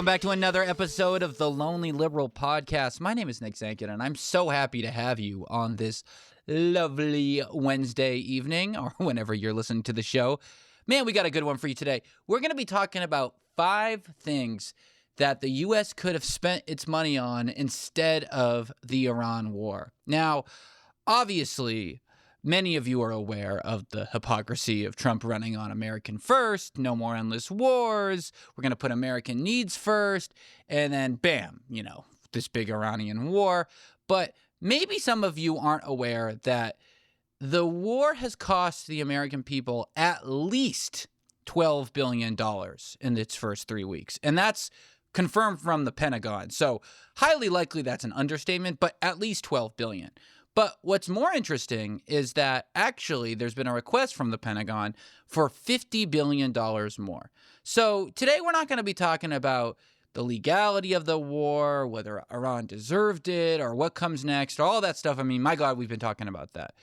back to another episode of the Lonely Liberal Podcast. My name is Nick Zankin, and I'm so happy to have you on this lovely Wednesday evening, or whenever you're listening to the show. Man, we got a good one for you today. We're going to be talking about 5 things that the U.S. could have spent its money on instead of the Iran war. Now, obviously, many of you are aware of the hypocrisy of Trump running on American first, no more endless wars, we're going to put American needs first, and then bam, this big Iranian war. But maybe some of you aren't aware that the war has cost the American people at least $12 billion in its first 3 weeks. And that's confirmed from the Pentagon. So highly likely that's an understatement, but at least $12 billion. But what's more interesting is that actually there's been a request from the Pentagon for $50 billion more. So today we're not going to be talking about the legality of the war, whether Iran deserved it, or what comes next, or all that stuff. I mean, my God, we've been talking about that.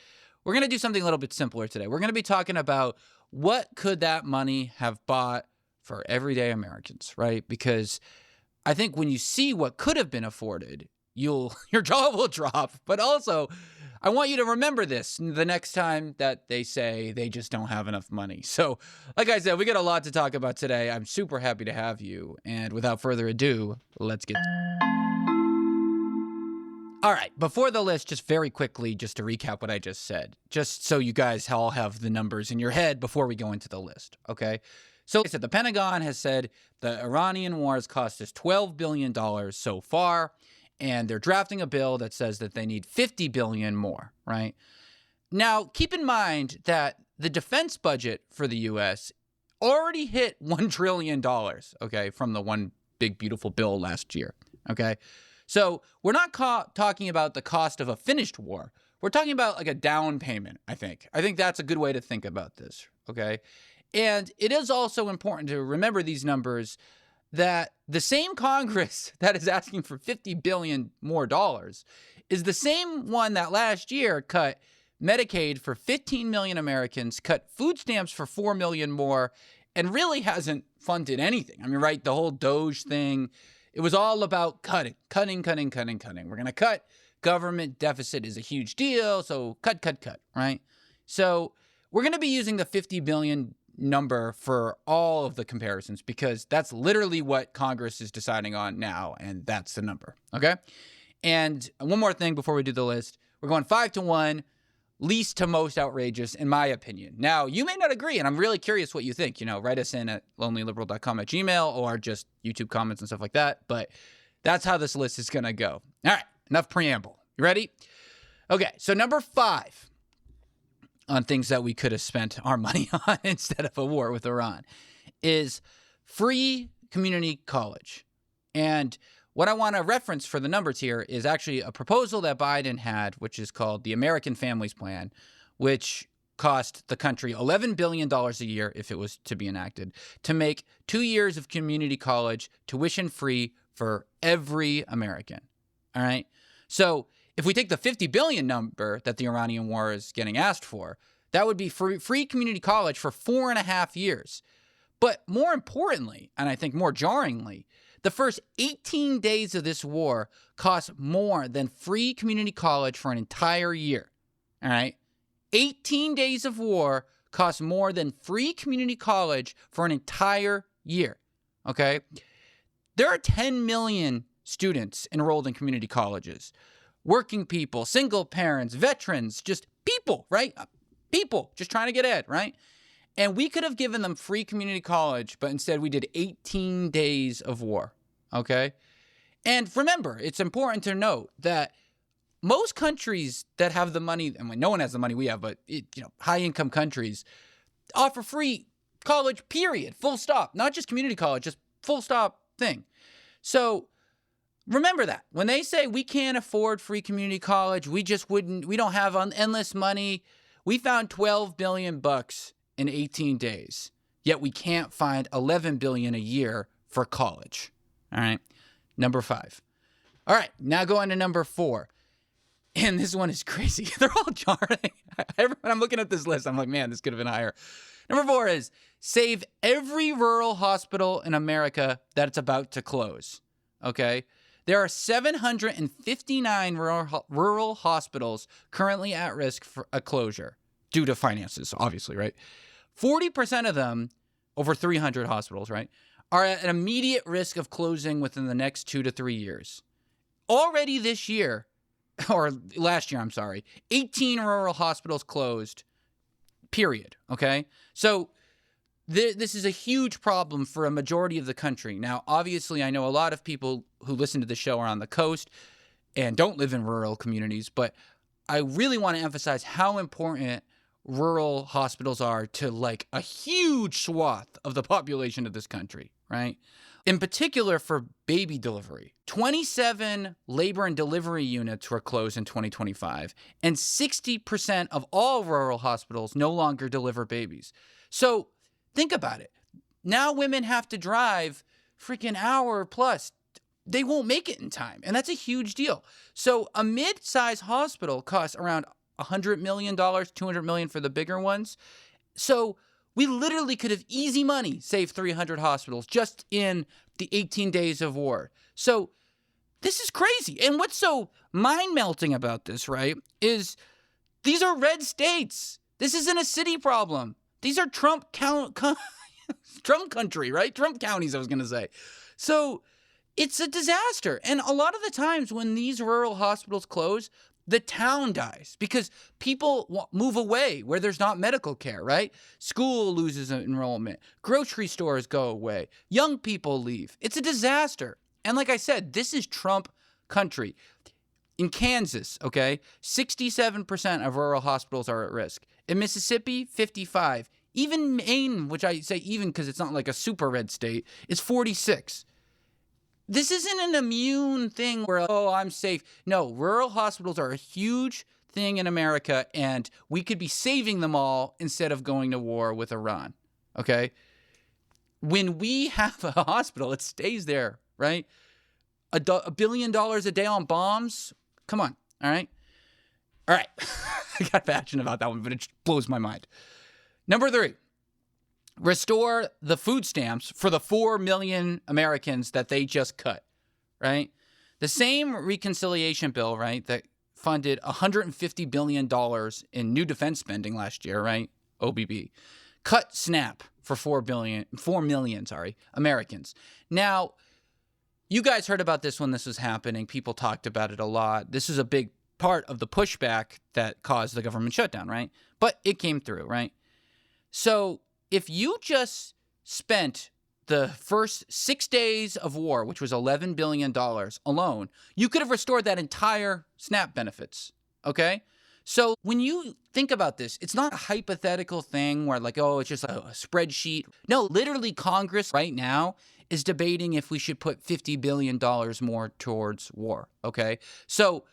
We're going to do something a little bit simpler today. We're going to be talking about what could that money have bought for everyday Americans, right? Because I think when you see what could have been afforded, your jaw will drop. But also, I want you to remember this the next time that they say they just don't have enough money. So, like I said, we got a lot to talk about today. I'm super happy to have you. And without further ado, let's get... All right, before the list, just very quickly, just to recap what I just said, just so you guys all have the numbers in your head before we go into the list, okay? So, like I said, the Pentagon has said the Iranian war has cost us $12 billion so far. And they're drafting a bill that says that they need $50 billion more, right? Now, keep in mind that the defense budget for the U.S. already hit $1 trillion, okay, from the one big, beautiful bill last year, okay? So we're not talking about the cost of a finished war. We're talking about like a down payment, I think. I think that's a good way to think about this, okay? And it is also important to remember these numbers that the same Congress that is asking for $50 billion more dollars is the same one that last year cut Medicaid for 15 million Americans, cut food stamps for 4 million more, and really hasn't funded anything. I mean, right, the whole Doge thing, it was all about cutting. We're going to cut. Government deficit is a huge deal, so cut, right? So we're going to be using the $50 billion number for all of the comparisons because that's literally what Congress is deciding on now, and that's the number, okay? And one more thing before we do the list. We're going 5-1, least to most outrageous, in my opinion. Now, you may not agree, and I'm really curious what you think. Write us in at lonelyliberal.com@gmail or just YouTube comments and stuff like that, but that's how this list is going to go. All right, enough preamble. You ready? Okay, so number 5 on things that we could have spent our money on instead of a war with Iran is free community college. And what I want to reference for the numbers here is actually a proposal that Biden had, which is called the American Families Plan, which cost the country $11 billion a year if it was to be enacted, to make 2 years of community college tuition free for every American. All right? So if we take the $50 billion number that the Iranian war is getting asked for, that would be free community college for 4.5 years. But more importantly, and I think more jarringly, the first 18 days of this war cost more than free community college for an entire year. All right? 18 days of war cost more than free community college for an entire year. Okay? There are 10 million students enrolled in community colleges. Working people, single parents, veterans, just people, right? People just trying to get ahead, right? And we could have given them free community college, but instead we did 18 days of war, okay? And remember, it's important to note that most countries that have the money, I mean, no one has the money we have, but high-income countries offer free college, period, full stop. Not just community college, just full stop thing. So remember that. When they say we can't afford free community college, we don't have endless money. We found $12 billion in 18 days, yet we can't find $11 billion a year for college. All right, number 5. All right, now go on to number 4. And this one is crazy. They're all jarring. When I'm looking at this list, I'm like, man, this could have been higher. Number 4 is save every rural hospital in America that it's about to close. Okay? There are 759 rural hospitals currently at risk for a closure due to finances, obviously, right? 40% of them, over 300 hospitals, right, are at an immediate risk of closing within the next 2 to 3 years. Already this year, or last year, I'm sorry, 18 rural hospitals closed, period, okay? So this is a huge problem for a majority of the country. Now, obviously, I know a lot of people who listen to the show are on the coast and don't live in rural communities, but I really want to emphasize how important rural hospitals are to like a huge swath of the population of this country, right? In particular for baby delivery. 27 labor and delivery units were closed in 2025, and 60% of all rural hospitals no longer deliver babies. So think about it. Now women have to drive freaking hour plus. They won't make it in time, and that's a huge deal. So a mid-size hospital costs around $100 million, $200 million for the bigger ones. So we literally could have easy money saved 300 hospitals just in the 18 days of war. So this is crazy. And what's so mind-melting about this, right, is these are red states. This isn't a city problem. These are Trump country, right? Trump counties, I was going to say. So it's a disaster. And a lot of the times when these rural hospitals close, the town dies because people move away where there's not medical care, right? School loses enrollment. Grocery stores go away. Young people leave. It's a disaster. And like I said, this is Trump country. In Kansas, okay, 67% of rural hospitals are at risk. In Mississippi, 55. Even Maine, which I say even because it's not like a super red state, is 46. This isn't an immune thing where, oh, I'm safe. No, rural hospitals are a huge thing in America, and we could be saving them all instead of going to war with Iran, okay? When we have a hospital, it stays there, right? $1 billion a day on bombs? Come on, all right? All right. I got passionate about that one, but it blows my mind. Number 3. Restore the food stamps for the 4 million Americans that they just cut, right? The same reconciliation bill, right, that funded $150 billion in new defense spending last year, right, OBB, cut SNAP for 4 million Americans. Now, you guys heard about this when this was happening. People talked about it a lot. This is a big part of the pushback that caused the government shutdown, right? But it came through, right? So if you just spent the first 6 days of war, which was $11 billion alone, you could have restored that entire SNAP benefits, okay? So when you think about this, it's not a hypothetical thing where like, oh, it's just a spreadsheet. No, literally Congress right now is debating if we should put $50 billion more towards war, okay? So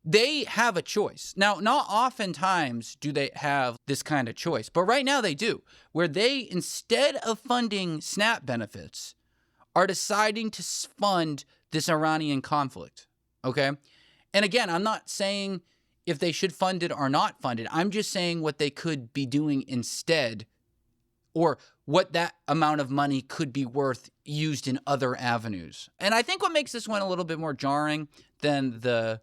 they have a choice. Now, not oftentimes do they have this kind of choice, but right now they do, where they, instead of funding SNAP benefits, are deciding to fund this Iranian conflict, okay? And again, I'm not saying if they should fund it or not fund it. I'm just saying what they could be doing instead, or what that amount of money could be worth used in other avenues. And I think what makes this one a little bit more jarring than the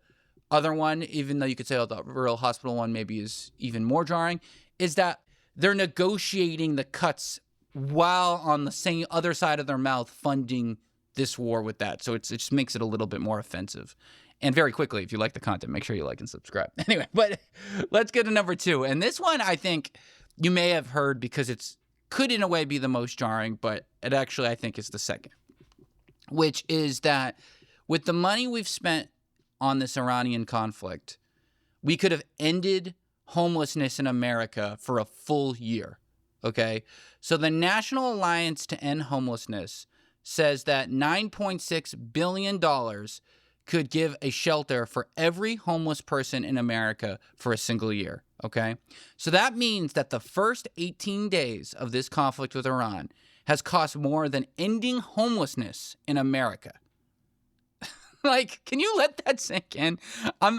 other one, even though you could say, oh, the rural hospital one maybe is even more jarring, is that they're negotiating the cuts while on the same other side of their mouth funding this war with that. So it just makes it a little bit more offensive. And very quickly, if you like the content, make sure you like and subscribe. Anyway, but let's get to number 2. And this one, I think you may have heard because it's could in a way be the most jarring, but it actually, I think, is the second, which is that with the money we've spent on this Iranian conflict, we could have ended homelessness in America for a full year, okay? So the National Alliance to End Homelessness says that $9.6 billion could give a shelter for every homeless person in America for a single year, okay? So that means that the first 18 days of this conflict with Iran has cost more than ending homelessness in America. Like, can you let that sink in? I'm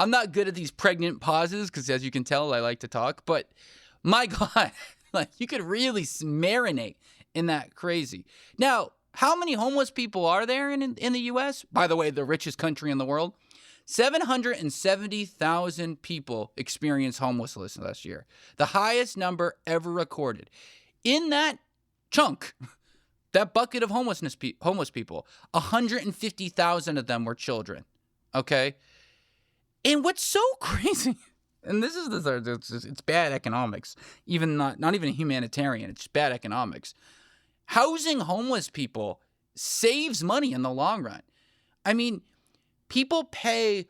not good at these pregnant pauses because, as you can tell, I like to talk. But my God, Like, you could really marinate in that crazy. Now, how many homeless people are there in the U.S.? By the way, the richest country in the world. 770,000 people experienced homelessness last year, the highest number ever recorded. In that chunk, that bucket of homeless people, 150,000 of them were children, okay? And what's so crazy, and this is it's bad economics, even not even humanitarian, it's bad economics. Housing homeless people saves money in the long run. I mean, people pay,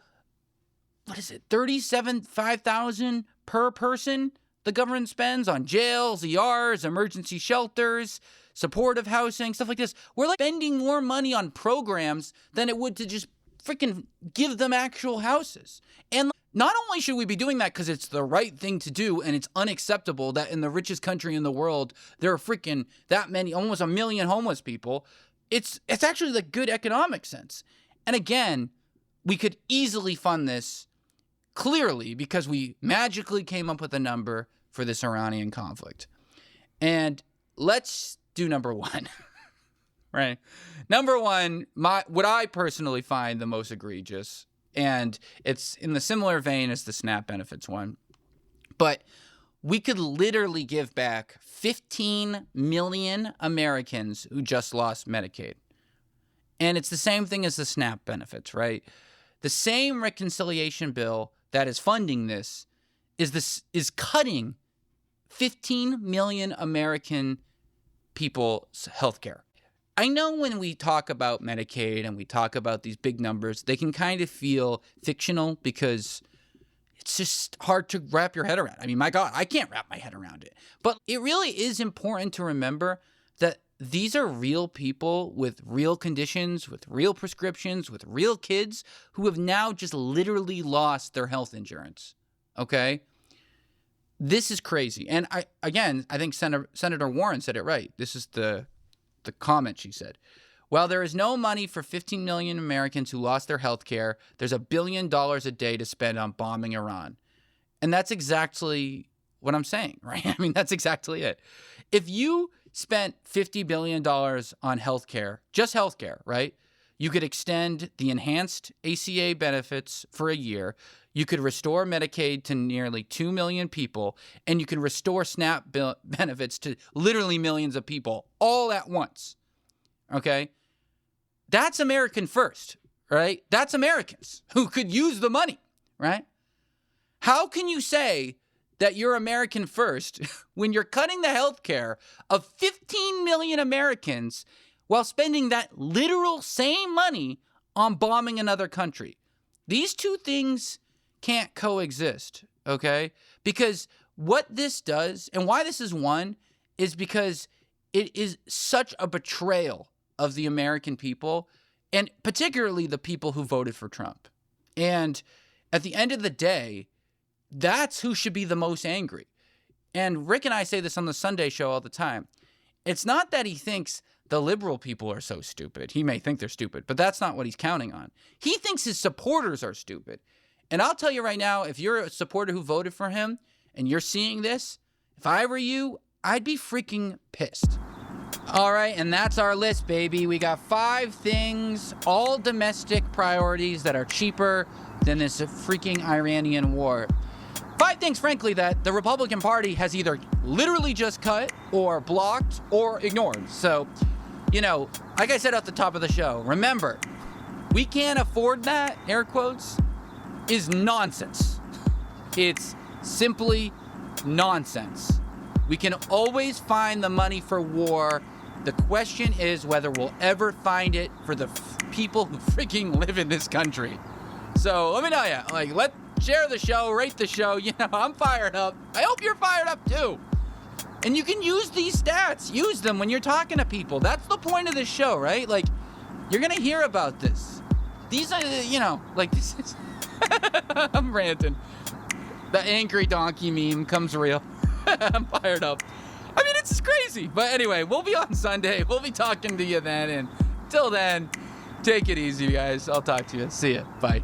$5,000 per person the government spends on jails, ERs, emergency shelters, supportive housing, stuff like this. We're like spending more money on programs than it would to just freaking give them actual houses. And not only should we be doing that because it's the right thing to do and it's unacceptable that in the richest country in the world, there are freaking that many, almost 1 million homeless people. It's actually like good economic sense. And again, we could easily fund this clearly because we magically came up with a number for this Iranian conflict. And let's do number one, right? Number one, what I personally find the most egregious, and it's in the similar vein as the SNAP benefits one, but we could literally give back 15 million Americans who just lost Medicaid. And it's the same thing as the SNAP benefits, right? The same reconciliation bill that is funding this is cutting 15 million American people's health care. I know when we talk about Medicaid and we talk about these big numbers, they can kind of feel fictional because it's just hard to wrap your head around. I mean, my God, I can't wrap my head around it. But it really is important to remember that these are real people with real conditions, with real prescriptions, with real kids who have now just literally lost their health insurance. Okay? This is crazy. And I think Senator Warren said it right. This is the comment she said. While there is no money for 15 million Americans who lost their health care, there's $1 billion a day to spend on bombing Iran. And that's exactly what I'm saying, right? I mean, that's exactly it. If you spent $50 billion on healthcare, just healthcare, right? You could extend the enhanced ACA benefits for a year. You could restore Medicaid to nearly 2 million people, and you can restore SNAP benefits to literally millions of people all at once. Okay? That's American first, right? That's Americans who could use the money, right? How can you say that you're American first when you're cutting the health care of 15 million Americans while spending that literal same money on bombing another country? These two things can't coexist, okay? Because what this does, and why this is one, is because it is such a betrayal of the American people, and particularly the people who voted for Trump. And at the end of the day, that's who should be the most angry. And Rick and I say this on the Sunday show all the time. It's not that he thinks the liberal people are so stupid. He may think they're stupid, but that's not what he's counting on. He thinks his supporters are stupid. And I'll tell you right now, if you're a supporter who voted for him and you're seeing this, if I were you, I'd be freaking pissed. All right, and that's our list, baby. We got 5 things, all domestic priorities that are cheaper than this freaking Iranian war. 5 things, frankly, that the Republican Party has either literally just cut or blocked or ignored. So, like I said at the top of the show, remember, we can't afford that, air quotes, is nonsense. It's simply nonsense. We can always find the money for war. The question is whether we'll ever find it for the people who freaking live in this country. So let me know you, share the show, rate the show. I'm fired up. I hope you're fired up too. And you can use these stats. Use them when you're talking to people. That's the point of this show, right? You're going to hear about this. These are, this is... I'm ranting. The angry donkey meme comes real. I'm fired up. I mean, it's crazy. But anyway, we'll be on Sunday. We'll be talking to you then. And till then, take it easy, guys. I'll talk to you. See ya. Bye.